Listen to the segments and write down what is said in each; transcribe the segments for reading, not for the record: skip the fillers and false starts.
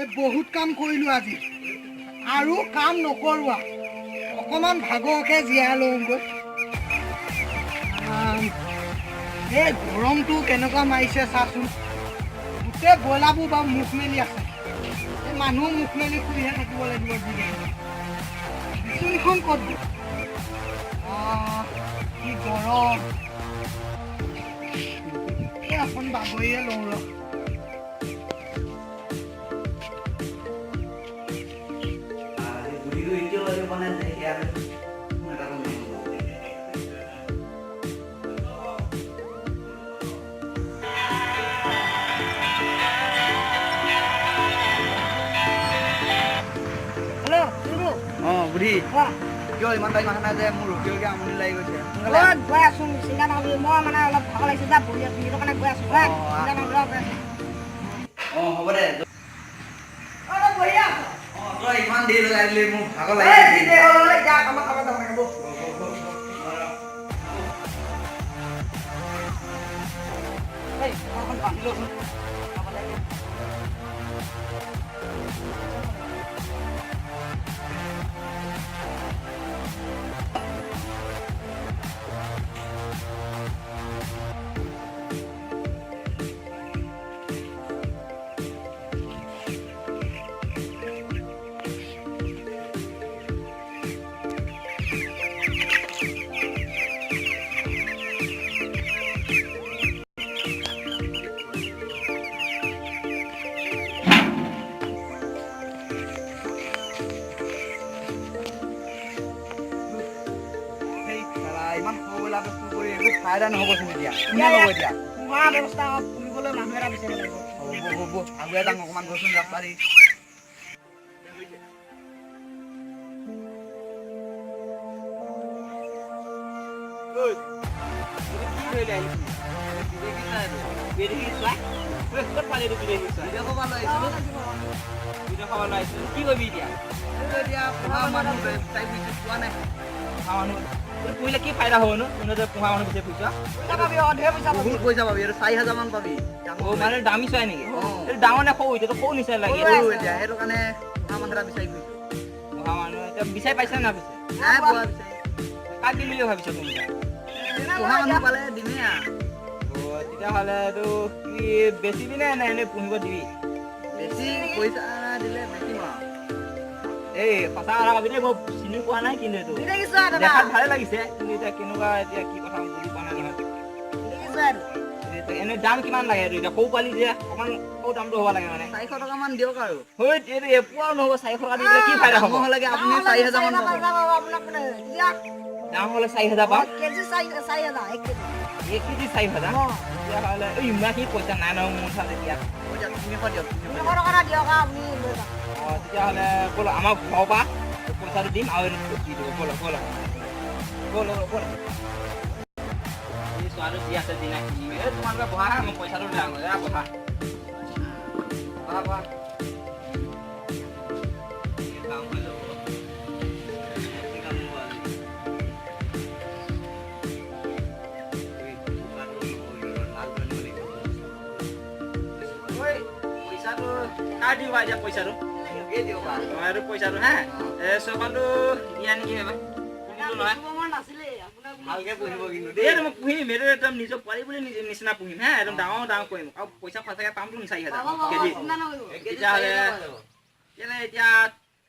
এই বহুত কাম কৰিলোঁ আজি আৰু কাম নকৰোঁ অকণমান ভাগৰকে জীয়াই লওঁগৈ এই গৰমটো কেনেকুৱা মাৰিছে চাচোন গোটেই ব্ৰইলাৰবোৰ বাৰু মুখ মেলি আছে এই মানুহ মুখ মেলি শুইহে থাকিব লাগিব যিকেইটা বিচনীখন ক'ত কি গৰম এই অকণ বাগৰিয়ে লওঁ ৰ বুঢ়ী কিয় ইমান টাইম অহা নাই যে মোৰ ৰখিবলগীয়া আমনি লাগি গৈছে গৈ আছোঁ চিন্তা নকৰিবি মই মানে অলপ ভাগৰ লাগিছে যে বহি আছোঁ সেইটো কাৰণে গৈ আছোঁ হ'ব দে তই ইমান দেৰি লগাই দিলি মোৰ ভাগৰ লাগিছে ইমান সৰু বোলা বস্তু কৰি একো ফাইদা নহ'বচোন এতিয়া কোনে ল'ব এতিয়া খোৱা ব্যৱস্থা পুহিবলৈ মানুহ এটা বিচাৰিব লাগিব হ'ব আগুৱাই যাম অকণমান গৈছোন ৰাস্তা দি কি কৰিবি এতিয়া পোৱা নাই পুহিলে কি ফাইদা হ'ব নো পোহা মানুহ বিচাৰি ফুৰিছ বহুত পইচা পাবি আৰু 4,000 মান পাবি মানে দামী চোৱাই নেকি ডাঙৰ নে সৰু এতিয়া সৰু নিচিনা লাগি এতিয়া সেইটো কাৰণে পোহা মানুহ এটা বিচাৰি ফুৰিছো পোহা মানুহ এতিয়া বিচাৰি পাইছে না পিছে নাই পোৱা বিচাৰি কাক দিম বুলি ভাবিছ তুমি পোহা মানুহ পালে দিমেই তেতিয়াহ'লে এইটো কি বেচিবি নে এনেই পুহিব দিবি বেছি পইচা দিলে বেছিম আৰু এই সঁচা কথা কবি দেই মই চিনি পোৱা নাই কিন্তু এইটো দেখাত ভালে লাগিছে কিন্তু এতিয়া কেনেকুৱা এতিয়া কি কথা বুজি পোৱা নাই নহয় এনে দাম কিমান লাগে এইটো এতিয়া সৰু পোৱালি যে অকণমান সৰু দামটো হ'ব লাগে মানে 400 টকামান দিয়ক আৰু এইটো এপোৱাও নহ'ব 400 টকা দিলে কি ফাইদা হ'ব হ'লেগে আপুনি 4,000 মান পাব দাম হ'লে 4,000 পাম কেজি 4,000 1 কেজি 4,000 তেতিয়াহ'লে ইমানখিনি পইচা নাই নহয় মোৰ ওচৰত এতিয়া 300 দিয়ক 300 টকা দিয়ক আপুনি লৈ যাওক তেতিয়াহ'লে ব'ল আমাৰ ঘৰৰ পৰা পইচাটো দিম আৰু দি দিব ব'ল এই ছোৱালী যি আছে দি নাই তোমালোকে বহা মই পইচাটো লৈ আহোঁ বহা পইচাটো কাৰ দিবা এতিয়া পইচাটো তোমাৰো পইচাটো হা চৰকাৰটো দিয়া নেকি এবাৰ ভালকে পুহিব কিন্তু দেই মই পুহিম এইটো একদম নিজৰ পোৱালি বুলি নিচিনা পুহিম হা একদম ডাঙৰ কৰিম আৰু পইচা সঁচাকৈ পামতো 4,000 কেজি তেতিয়াহ'লে কেলে এতিয়া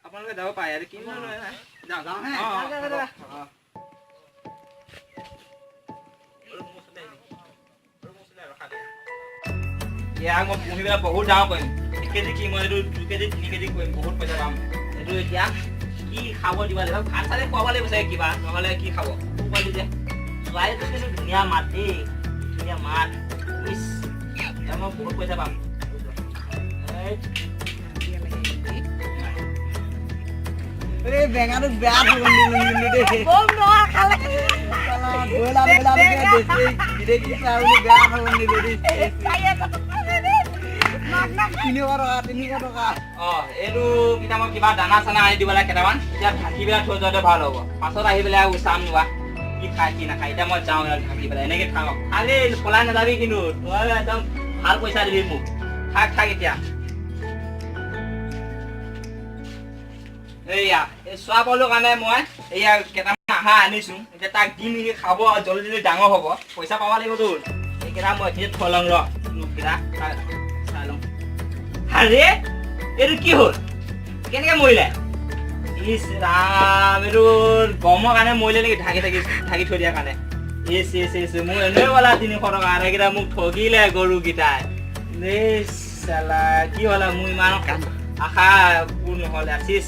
আপোনালোকে যাব পাৰে আৰু কিনিব নহয় যাওঁ হে মই পুহি পেলাই বহুত ডাঙৰ কৰিম 1 কেজি কি মই এইটো 2 কেজি 3 কেজি কৰিম বহুত পইচা পাম এইটো এতিয়া কি খাব দিব লাগিব ভাত চালে খুৱাব লাগিব চাগে কিবা নহ'লে কি খাব পোৱালি যে ছোৱালীটো কিন্তু ধুনীয়া মাত দেই ধুনীয়া মাত মই বহুত পইচা পাম বেঙাটো বেয়া থ'ব নিলো কিন্তু দেই বেয়া থ'ব নিলো দেই 300 টকা এইটো কিটা মই কিবা দানা চানা আনি দিব লাগে কেইটামান এতিয়া ঢাকি পেলাই থৈ যোৱাতে ভাল হ'ব পাছত আহি পেলাই উচাম নোৱা কি খাই কি নাখায় এতিয়া মই যাওঁ ঢাকি পেলাই এনেকৈ খাওঁ খালি পলাই নাযাবি কিন্তু তই একদম ভাল পইচা দিবি মোক থাক এতিয়া এইয়া এই চোৱা পালোঁ কাৰণে মই এইয়া কেইটামান আহা আনিছোঁ এতিয়া তাক দিম সি খাব জলদি জলদি ডাঙৰ হ'ব পইচা পাব লাগিব তোৰ এইকেইটা মই এতিয়া থৈ লওঁ ৰ লোককেইটা চাই লওঁ আৰে এইটো কি হ'ল কেনেকৈ মৰিলে ইছ ৰাম এইটো গৰমৰ কাৰণে মৰিলে নেকি ঢাকি থৈ দিয়াৰ কাৰণে ইছ ইছ ইছ মোৰ এনেই বলা 300 টকা আৰু এইকেইটা মোক ঠগিলে গৰুকেইটাই চালা কি হ'ল মোৰ ইমান আশা পূৰ নহ'লে চিছ